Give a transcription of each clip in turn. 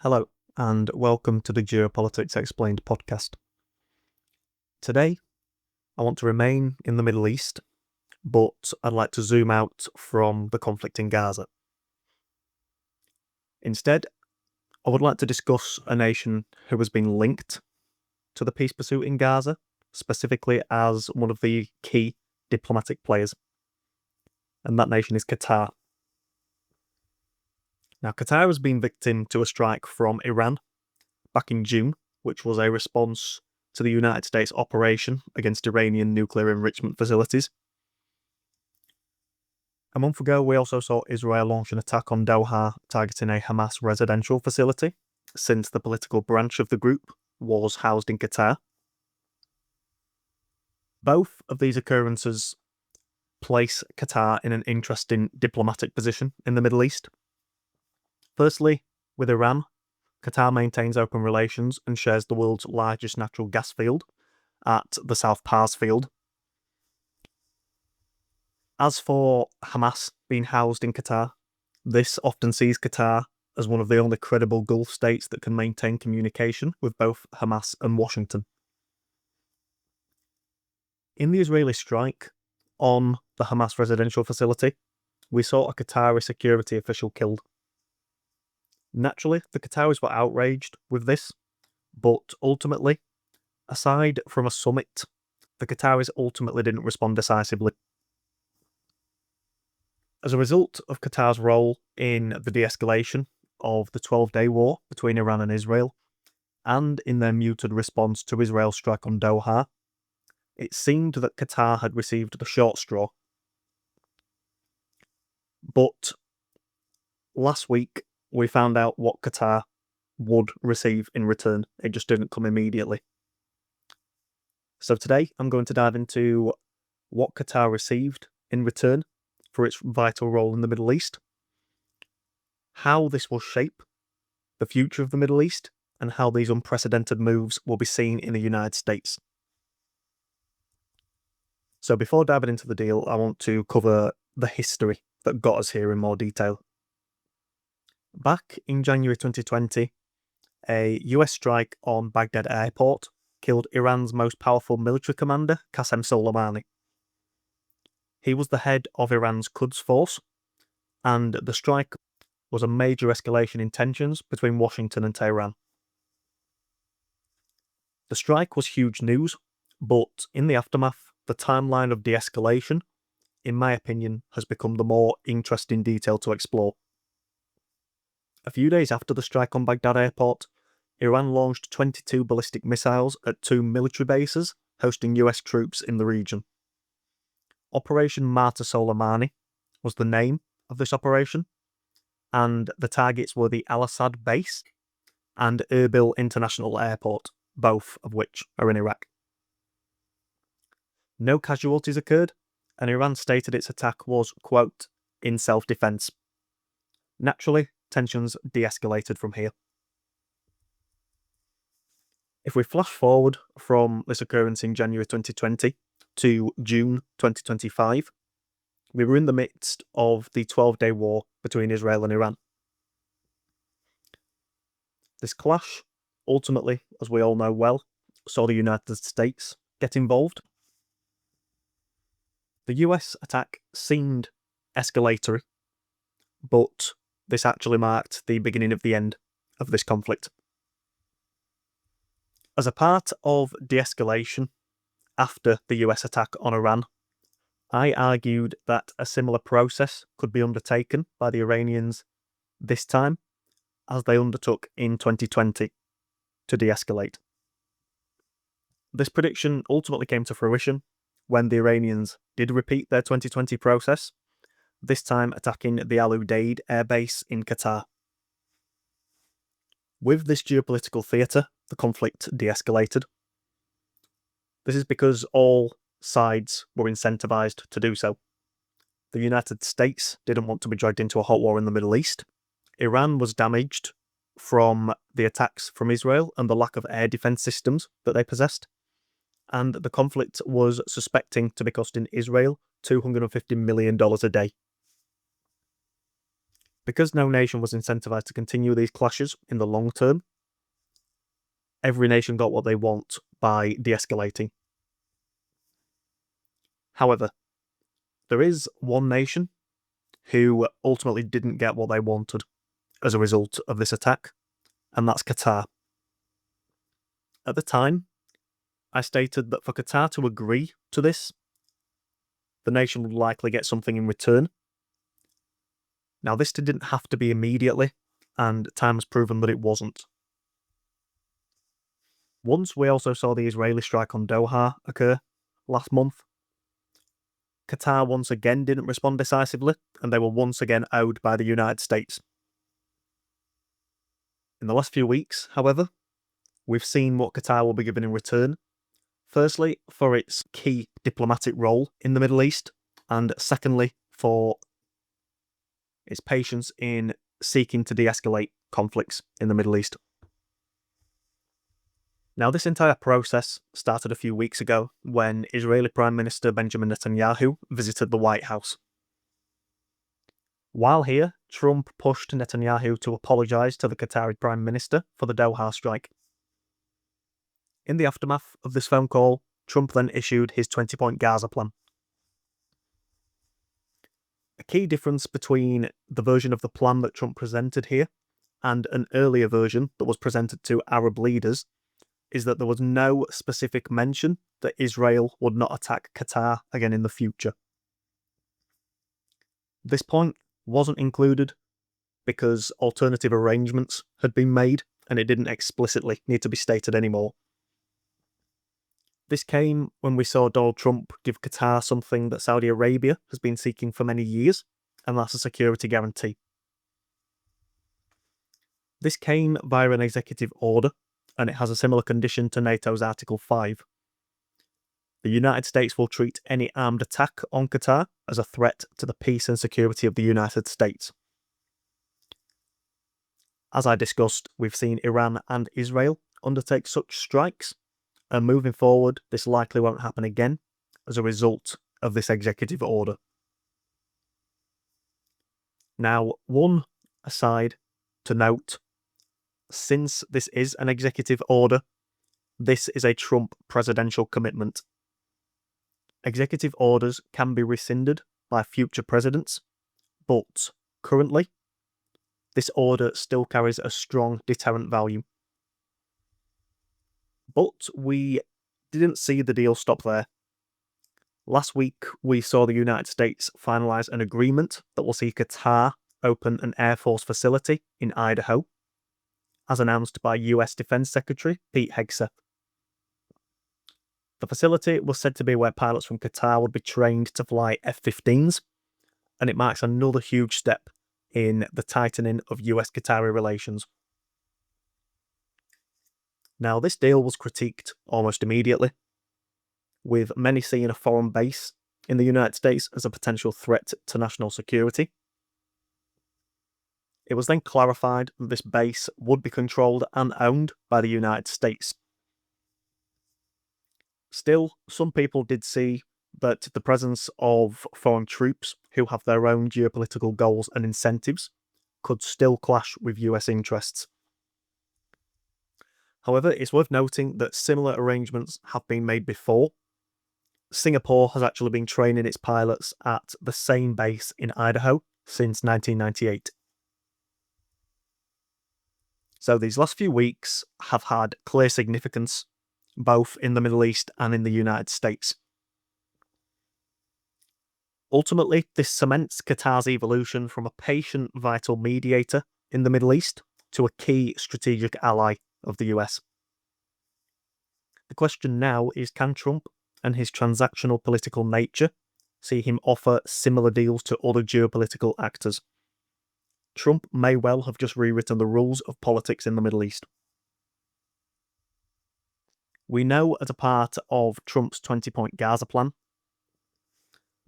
Hello, and welcome to the Geopolitics Explained podcast. Today, I want to remain in the Middle East, but I'd like to zoom out from the conflict in Gaza. Instead, I would like to discuss a nation who has been linked to the peace pursuit in Gaza, specifically as one of the key diplomatic players, and that nation is Qatar. Now, Qatar has been victim to a strike from Iran back in June, which was a response to the United States operation against Iranian nuclear enrichment facilities. A month ago, we also saw Israel launch an attack on Doha targeting a Hamas residential facility, since the political branch of the group was housed in Qatar. Both of these occurrences place Qatar in an interesting diplomatic position in the Middle East. Firstly, with Iran, Qatar maintains open relations and shares the world's largest natural gas field at the South Pars field. As for Hamas being housed in Qatar, this often sees Qatar as one of the only credible Gulf states that can maintain communication with both Hamas and Washington. In the Israeli strike on the Hamas residential facility, we saw a Qatari security official killed. Naturally, the Qataris were outraged with this, but ultimately, aside from a summit, the Qataris ultimately didn't respond decisively. As a result of Qatar's role in the de-escalation of the 12-day war between Iran and Israel, and in their muted response to Israel's strike on Doha, it seemed that Qatar had received the short straw. But last week, we found out what Qatar would receive in return. It just didn't come immediately. So today, I'm going to dive into what Qatar received in return for its vital role in the Middle East, how this will shape the future of the Middle East, and how these unprecedented moves will be seen in the United States. So before diving into the deal, I want to cover the history that got us here in more detail. Back in January 2020, a US strike on Baghdad airport killed Iran's most powerful military commander, Qasem Soleimani. He was the head of Iran's Quds force, and the strike was a major escalation in tensions between Washington and Tehran. The strike was huge news, but in the aftermath, the timeline of de-escalation, in my opinion, has become the more interesting detail to explore. A few days after the strike on Baghdad airport, Iran launched 22 ballistic missiles at 2 military bases hosting US troops in the region. Operation Martyr Soleimani was the name of this operation, and the targets were the Al-Assad base and Erbil International Airport, both of which are in Iraq. No casualties occurred, and Iran stated its attack was, quote, in self-defense. Naturally, tensions de-escalated from here. If we flash forward from this occurrence in January 2020 to June 2025, we were in the midst of the 12-day war between Israel and Iran. This clash, ultimately, as we all know well, saw the United States get involved. The US attack seemed escalatory, but this actually marked the beginning of the end of this conflict. As a part of de-escalation after the US attack on Iran, I argued that a similar process could be undertaken by the Iranians this time, as they undertook in 2020 to de-escalate. This prediction ultimately came to fruition when the Iranians did repeat their 2020 process, this time attacking the Al-Udeid Airbase in Qatar. With this geopolitical theatre, the conflict de-escalated. This is because all sides were incentivized to do so. The United States didn't want to be dragged into a hot war in the Middle East. Iran was damaged from the attacks from Israel and the lack of air defense systems that they possessed. And the conflict was suspecting to be costing Israel $250 million a day. Because no nation was incentivized to continue these clashes in the long term, every nation got what they want by de-escalating. However, there is one nation who ultimately didn't get what they wanted as a result of this attack, and that's Qatar. At the time, I stated that for Qatar to agree to this, the nation would likely get something in return. Now, this didn't have to be immediately, and time has proven that it wasn't. Once we also saw the Israeli strike on Doha occur last month, Qatar once again didn't respond decisively, and they were once again owed by the United States. In the last few weeks, however, we've seen what Qatar will be given in return. Firstly, for its key diplomatic role in the Middle East, and secondly, for its patience in seeking to de-escalate conflicts in the Middle East. Now, this entire process started a few weeks ago when Israeli Prime Minister Benjamin Netanyahu visited the White House. While here, Trump pushed Netanyahu to apologise to the Qatari Prime Minister for the Doha strike. In the aftermath of this phone call, Trump then issued his 20-point Gaza plan. A key difference between the version of the plan that Trump presented here and an earlier version that was presented to Arab leaders is that there was no specific mention that Israel would not attack Qatar again in the future. This point wasn't included because alternative arrangements had been made and it didn't explicitly need to be stated anymore. This came when we saw Donald Trump give Qatar something that Saudi Arabia has been seeking for many years, and that's a security guarantee. This came via an executive order, and it has a similar condition to NATO's Article 5. The United States will treat any armed attack on Qatar as a threat to the peace and security of the United States. As I discussed, we've seen Iran and Israel undertake such strikes, and moving forward, this likely won't happen again as a result of this executive order. Now, one aside to note, since this is an executive order, this is a Trump presidential commitment. Executive orders can be rescinded by future presidents, but currently, this order still carries a strong deterrent value. But we didn't see the deal stop there. Last week, we saw the United States finalise an agreement that will see Qatar open an Air Force facility in Idaho, as announced by US Defense Secretary Pete Hegseth. The facility was said to be where pilots from Qatar would be trained to fly F-15s, and it marks another huge step in the tightening of US-Qatari relations. Now, this deal was critiqued almost immediately, with many seeing a foreign base in the United States as a potential threat to national security. It was then clarified that this base would be controlled and owned by the United States. Still, some people did see that the presence of foreign troops who have their own geopolitical goals and incentives could still clash with US interests. However, it's worth noting that similar arrangements have been made before. Singapore has actually been training its pilots at the same base in Idaho since 1998. So these last few weeks have had clear significance, both in the Middle East and in the United States. Ultimately, this cements Qatar's evolution from a patient, vital mediator in the Middle East to a key strategic ally of the US. The question now is, can Trump and his transactional political nature see him offer similar deals to other geopolitical actors? Trump may well have just rewritten the rules of politics in the Middle East. We know as a part of Trump's 20-point Gaza plan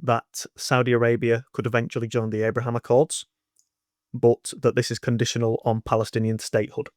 that Saudi Arabia could eventually join the Abraham Accords, but that this is conditional on Palestinian statehood.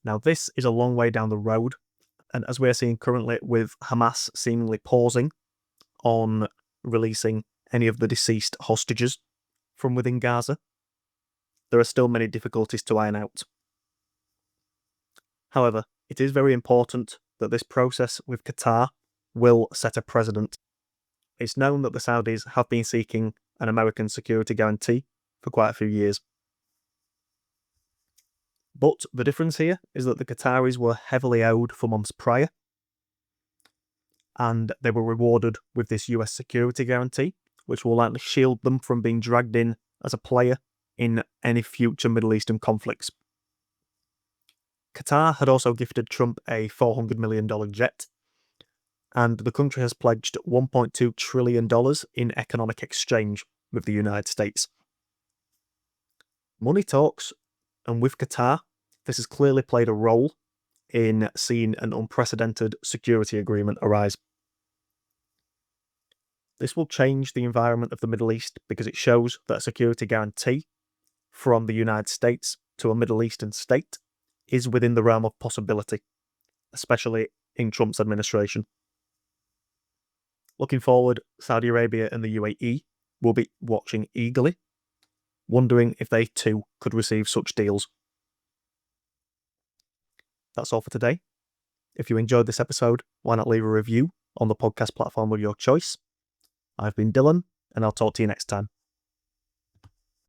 Now, this is a long way down the road, and as we're seeing currently with Hamas seemingly pausing on releasing any of the deceased hostages, from within Gaza, there are still many difficulties to iron out. However, it is very important that this process with Qatar will set a precedent. It's known that the Saudis have been seeking an American security guarantee for quite a few years. But the difference here is that the Qataris were heavily owed for months prior, and they were rewarded with this US security guarantee, which will likely shield them from being dragged in as a player in any future Middle Eastern conflicts. Qatar had also gifted Trump a $400 million jet, and the country has pledged $1.2 trillion in economic exchange with the United States. Money talks, and with Qatar, this has clearly played a role in seeing an unprecedented security agreement arise. This will change the environment of the Middle East because it shows that a security guarantee from the United States to a Middle Eastern state is within the realm of possibility, especially in Trump's administration. Looking forward, Saudi Arabia and the UAE will be watching eagerly, wondering if they too could receive such deals. That's all for today. If you enjoyed this episode, why not leave a review on the podcast platform of your choice? I've been Dylan, and I'll talk to you next time.